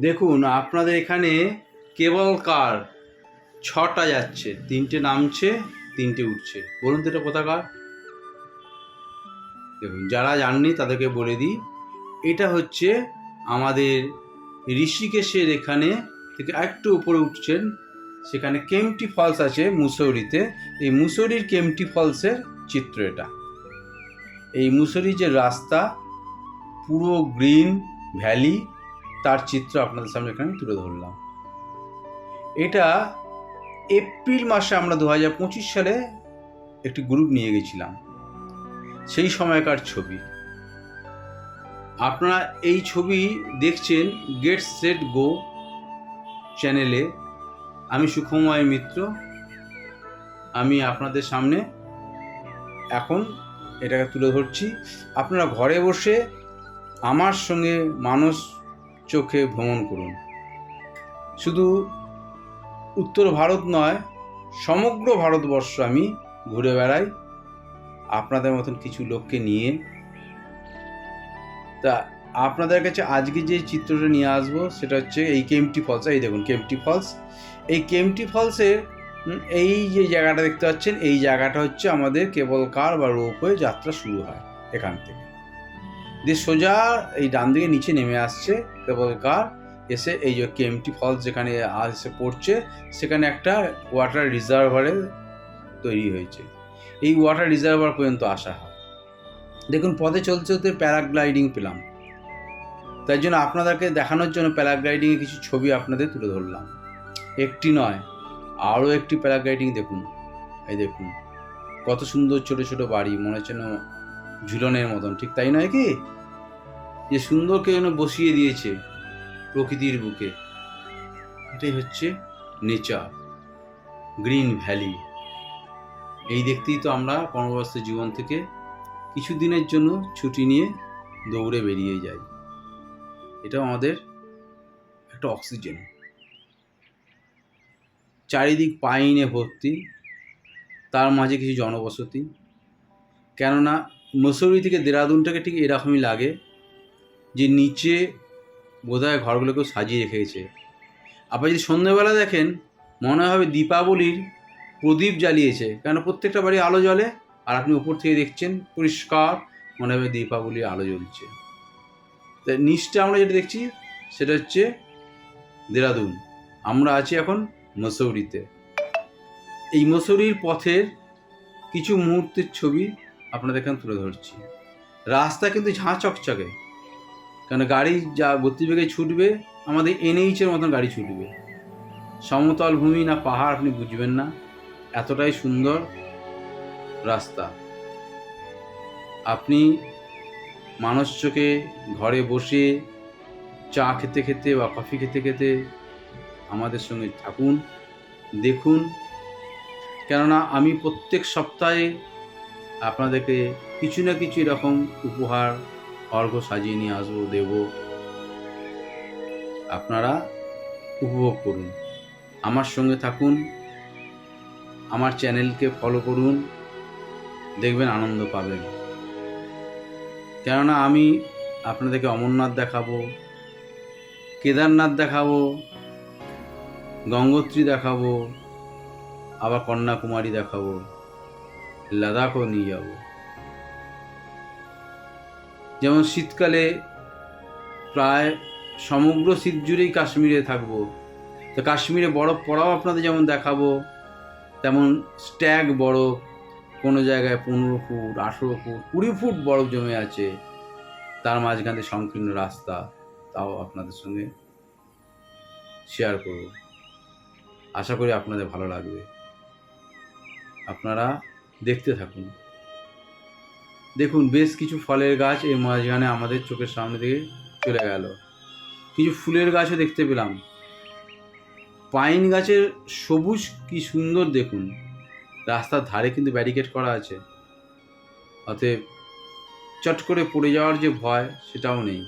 দেখুন আপনাদের এখানে কেবল কার 6টা যাচ্ছে, 3টে নামছে, 3টে উঠছে। বলুন তো এটা কোথাকার? দেখুন, যারা জাননি তাদেরকে বলে দিই, এটা হচ্ছে আমাদের ঋষিকেশের এখানে থেকে একটু উপরে উঠছেন, সেখানে কেম্পটি ফলস আছে মুসৌরিতে। এই মুসৌরির কেম্পটি ফলসের চিত্র এটা। এই মুসৌরির যে রাস্তা, পুরো গ্রিন ভ্যালি, তার চিত্র আপনাদের সামনে এখানে তুলে ধরলাম। এটা এপ্রিল মাসে আমরা 2025 সালে একটি গ্রুপ নিয়ে গেছিলাম, সেই সময়কার ছবি। আপনারা এই ছবি দেখছেন গেট সেট গো চ্যানেলে। আমি সুখময় মিত্র, আমি আপনাদের সামনে এখন এটাকে তুলে ধরছি। আপনারা ঘরে বসে আমার সঙ্গে মানস চোখে ভ্রমণ করুন। শুধু উত্তর ভারত নয়, সমগ্র ভারতবর্ষ আমি ঘুরে বেড়াই আপনাদের মতন কিছু লোককে নিয়ে। তা আপনাদের কাছে আজকে যে চিত্রটা নিয়ে আসবো সেটা হচ্ছে এই কেম্পটি ফলস। এই দেখুন কেম্পটি ফলস। এই কেম্পটি ফলসের এই যে জায়গাটা দেখতে পাচ্ছেন, এই জায়গাটা হচ্ছে আমাদের কেবল কার বা রোপওয়ে যাত্রা শুরু হয় এখান থেকে। দিয়ে সোজা এই ডান দিকে নিচে নেমে আসছে কেবল কার, এসে এই যে কেম্পটি ফলস যেখানে এসে পড়ছে, সেখানে একটা ওয়াটার রিজার্ভারে তৈরি হয়েছে। এই ওয়াটার রিজার্ভার পর্যন্ত আসা হয়। দেখুন পথে চলতে চলতে প্যারাগ্লাইডিং পেলাম, তাই জন্য আপনাদেরকে দেখানোর জন্য প্যারাগ্লাইডিংয়ে কিছু ছবি আপনাদের তুলে ধরলাম। একটি নয়, আরও একটি প্যারাগ্লাইডিং দেখুন। এই দেখুন কত সুন্দর ছোট ছোট বাড়ি, মনে হচ্ছে না ঝুলনের মতন, ঠিক তাই নয় কি? যে সুন্দর কেউ যেন বসিয়ে দিয়েছে প্রকৃতির বুকে। এটাই হচ্ছে নেচার, গ্রিন ভ্যালি। এই দেখতেই তো আমরা কর্মব্যস্ত জীবন থেকে কিছু দিনের জন্য ছুটি নিয়ে দৌড়ে বেরিয়ে যাই। এটাও আমাদের একটা অক্সিজেন। চারিদিক পাইনে ভর্তি, তার মাঝে কিছু জনবসতি। কেননা মসৌরি থেকে দেরাদুনটাকে ঠিক এরকমই লাগে, যে নিচে বোধহয় ঘরগুলোকেও সাজিয়ে রেখেছে। আবার যদি সন্ধ্যেবেলা দেখেন, মনে হবে দীপাবলির প্রদীপ জ্বালিয়েছে, কেন প্রত্যেকটা বাড়ি আলো জ্বলে, আর আপনি উপর থেকে দেখছেন পরিষ্কার, মনে হবে দীপাবলির আলো জ্বলছে। তাই নিচটা আমরা যেটা দেখছি সেটা হচ্ছে দেরাদুন। আমরা আছি এখন মসৌরিতে। এই মসৌরির পথের কিছু মুহূর্তের ছবি আপনাদের এখানে তুলে ধরছি। রাস্তা কিন্তু ঝাঁ চকচকে, কেন গাড়ি যা গতিবেগে ছুটবে, আমাদের এনএইচের মতন গাড়ি ছুটবে। সমতল ভূমি না পাহাড় আপনি বুঝবেন না, এতটাই সুন্দর রাস্তা। আপনি মানুষ চোখে ঘরে বসে চা খেতে খেতে বা কফি খেতে খেতে আমাদের সঙ্গে থাকুন, দেখুন। কেননা আমি প্রত্যেক সপ্তাহে আপনাদেরকে কিছু না কিছু এরকম উপহার অর্ঘ্য সাজিয়ে নিয়ে আসবো, দেব। আপনারা উপভোগ করুন, আমার সঙ্গে থাকুন, আমার চ্যানেলকে ফলো করুন, দেখবেন আনন্দ পাবেন। কেননা আমি আপনাদেরকে অমরনাথ দেখাবো, কেদারনাথ দেখাবো, গঙ্গোত্রী দেখাবো, আবার কন্যাকুমারী দেখাবো, লাদাখও নিয়ে যাব। যেমন শীতকালে প্রায় সমগ্র শীত জুড়েই কাশ্মীরে থাকবো, তো কাশ্মীরে বরফ পড়াও আপনাদের যেমন দেখাবো, তেমন স্ট্যাগ বরফ, কোনো জায়গায় 15 ফুট, 18 ফুট, 20 ফুট বরফ জমে আছে, তার মাঝখানে সংকীর্ণ রাস্তা, তাও আপনাদের সঙ্গে শেয়ার করব। আশা করি আপনাদের ভালো লাগবে, আপনারা দেখতে থাকুন। দেখুন বেশ কিছু ফলের গাছ এই মাঝখানে আমাদের চোখের সামনে থেকে চলে গেল। কিছু ফুলের গাছও দেখতে পেলাম। পাইন গাছের সবুজ কি সুন্দর দেখুন। রাস্তার ধারে কিন্তু ব্যারিকেড করা আছে, অতএব চট করে পড়ে যাওয়ার যে ভয় সেটাও নেই।